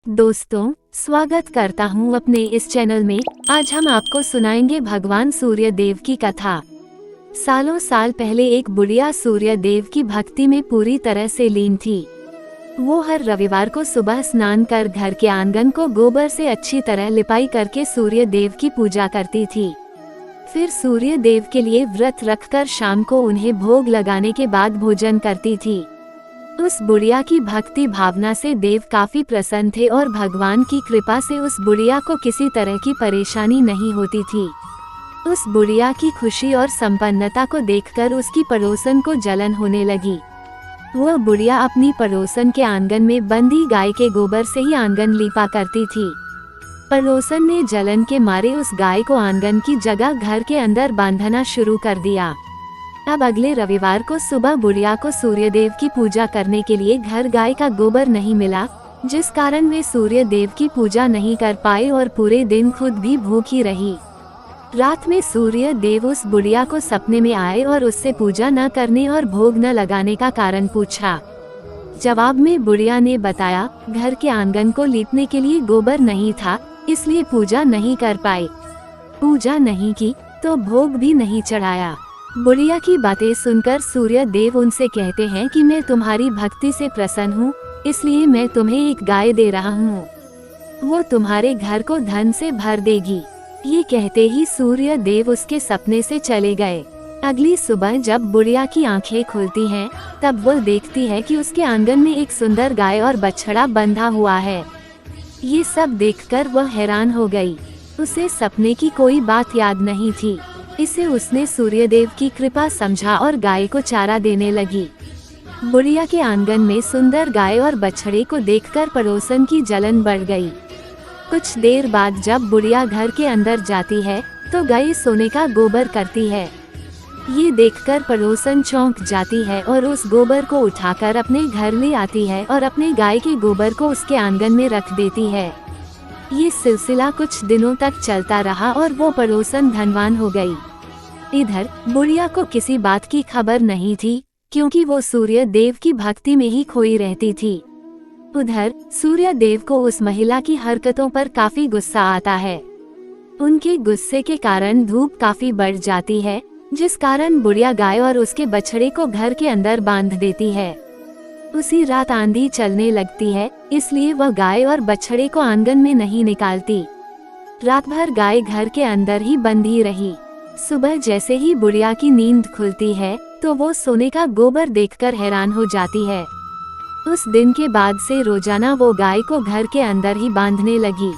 दोस्तों, स्वागत करता हूँ अपने इस चैनल में। आज हम आपको सुनाएंगे भगवान सूर्य देव की कथा। सालों साल पहले एक बुढ़िया सूर्य देव की भक्ति में पूरी तरह से लीन थी। वो हर रविवार को सुबह स्नान कर घर के आंगन को गोबर से अच्छी तरह लिपाई करके सूर्य देव की पूजा करती थी। फिर सूर्य देव के लिए व्रत रखकर शाम को उन्हें भोग लगाने के बाद भोजन करती थी। उस बुढ़िया की भक्ति भावना से देव काफी प्रसन्न थे और भगवान की कृपा से उस बुढ़िया को किसी तरह की परेशानी नहीं होती थी। उस बुढ़िया की खुशी और संपन्नता को देखकर उसकी पड़ोसन को जलन होने लगी। वह बुढ़िया अपनी पड़ोसन के आंगन में बंधी गाय के गोबर से ही आंगन लीपा करती थी। पड़ोसन ने जलन के मारे उस गाय को आंगन की जगह घर के अंदर बांधना शुरू कर दिया। अब अगले रविवार को सुबह बुढ़िया को सूर्यदेव की पूजा करने के लिए घर गाय का गोबर नहीं मिला, जिस कारण वे सूर्य देव की पूजा नहीं कर पाए और पूरे दिन खुद भी भूखी रही। रात में सूर्य देव उस बुढ़िया को सपने में आए और उससे पूजा न करने और भोग न लगाने का कारण पूछा। जवाब में बुढ़िया ने बताया, घर के आंगन को लीपने के लिए गोबर नहीं था, इसलिए पूजा नहीं कर पाए। पूजा नहीं की तो भोग भी नहीं चढ़ाया। बुढ़िया की बातें सुनकर सूर्य देव उनसे कहते हैं कि मैं तुम्हारी भक्ति से प्रसन्न हूँ, इसलिए मैं तुम्हें एक गाय दे रहा हूँ। वो तुम्हारे घर को धन से भर देगी। ये कहते ही सूर्य देव उसके सपने से चले गए। अगली सुबह जब बुढ़िया की आंखें खुलती हैं, तब वह देखती है कि उसके आंगन में एक सुंदर गाय और बछड़ा बंधा हुआ है। ये सब देखकर वह हैरान हो गई। उसे सपने की कोई बात याद नहीं थी। इसे उसने सूर्यदेव की कृपा समझा और गाय को चारा देने लगी। बुढ़िया के आंगन में सुंदर गाय और बछड़े को देखकर पड़ोसन की जलन बढ़ गई। कुछ देर बाद जब बुढ़िया घर के अंदर जाती है तो गाय सोने का गोबर करती है। ये देखकर पड़ोसन चौंक जाती है और उस गोबर को उठाकर अपने घर ले आती है और अपने गाय के गोबर को उसके आंगन में रख देती है। ये सिलसिला कुछ दिनों तक चलता रहा और वो पड़ोसन धनवान हो गई। इधर बुढ़िया को किसी बात की खबर नहीं थी, क्योंकि वो सूर्य देव की भक्ति में ही खोई रहती थी। उधर सूर्य देव को उस महिला की हरकतों पर काफी गुस्सा आता है। उनके गुस्से के कारण धूप काफी बढ़ जाती है, जिस कारण बुढ़िया गाय और उसके बछड़े को घर के अंदर बांध देती है। उसी रात आंधी चलने लगती है, इसलिए वह गाय और बछड़े को आंगन में नहीं निकालती। रात भर गाय घर के अंदर ही बंधी रही। सुबह जैसे ही बुढ़िया की नींद खुलती है तो वो सोने का गोबर देखकर हैरान हो जाती है। उस दिन के बाद से रोजाना वो गाय को घर के अंदर ही बांधने लगी।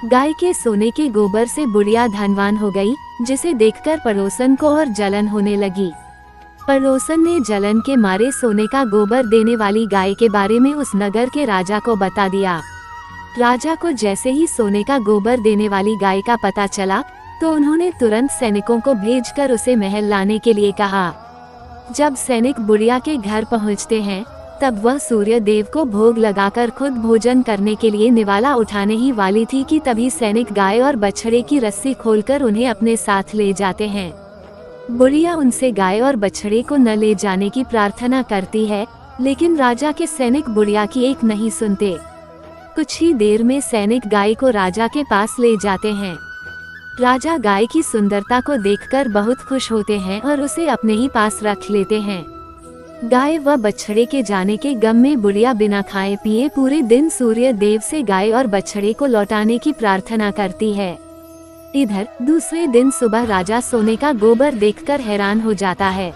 गाय के सोने के गोबर से बुढ़िया धनवान हो गई, जिसे देखकर पड़ोसन को और जलन होने लगी। पड़ोसन ने जलन के मारे सोने का गोबर देने वाली गाय के बारे में उस नगर के राजा को बता दिया। राजा को जैसे ही सोने का गोबर देने वाली गाय का पता चला तो उन्होंने तुरंत सैनिकों को भेजकर उसे महल लाने के लिए कहा। जब सैनिक बुढ़िया के घर पहुंचते हैं, तब वह सूर्य देव को भोग लगाकर खुद भोजन करने के लिए निवाला उठाने ही वाली थी कि तभी सैनिक गाय और बछड़े की रस्सी खोलकर उन्हें अपने साथ ले जाते हैं। बुढ़िया उनसे गाय और बछड़े को न ले जाने की प्रार्थना करती है, लेकिन राजा के सैनिक बुढ़िया की एक नहीं सुनते। कुछ ही देर में सैनिक गाय को राजा के पास ले जाते हैं। राजा गाय की सुंदरता को देखकर बहुत खुश होते हैं और उसे अपने ही पास रख लेते हैं। गाय व बछड़े के जाने के गम में बुढ़िया बिना खाए पिए पूरे दिन सूर्य देव से गाय और बछड़े को लौटाने की प्रार्थना करती है। इधर दूसरे दिन सुबह राजा सोने का गोबर देखकर हैरान हो जाता है।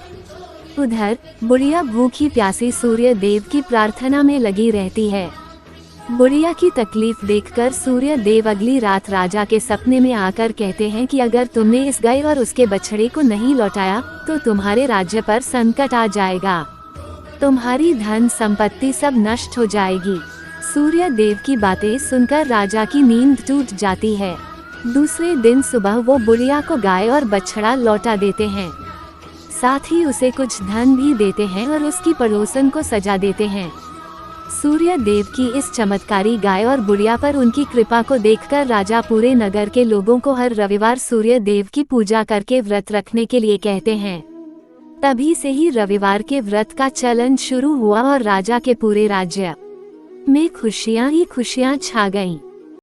उधर बुढ़िया भूखी प्यासी सूर्य देव की प्रार्थना में लगी रहती है। बुढ़िया की तकलीफ देखकर सूर्य देव अगली रात राजा के सपने में आकर कहते हैं कि अगर तुमने इस गाय और उसके बछड़े को नहीं लौटाया तो तुम्हारे राज्य पर संकट आ जाएगा। तुम्हारी धन संपत्ति सब नष्ट हो जाएगी। सूर्य देव की बातें सुनकर राजा की नींद टूट जाती है। दूसरे दिन सुबह वो बुढ़िया को गाय और बछड़ा लौटा देते हैं। साथ ही उसे कुछ धन भी देते हैं और उसकी पड़ोसन को सजा देते हैं। सूर्य देव की इस चमत्कारी गाय और बुढ़िया पर उनकी कृपा को देखकर राजा पूरे नगर के लोगों को हर रविवार सूर्य देव की पूजा करके व्रत रखने के लिए कहते हैं। तभी से ही रविवार के व्रत का चलन शुरू हुआ और राजा के पूरे राज्य में खुशियां ही खुशियां छा गईं।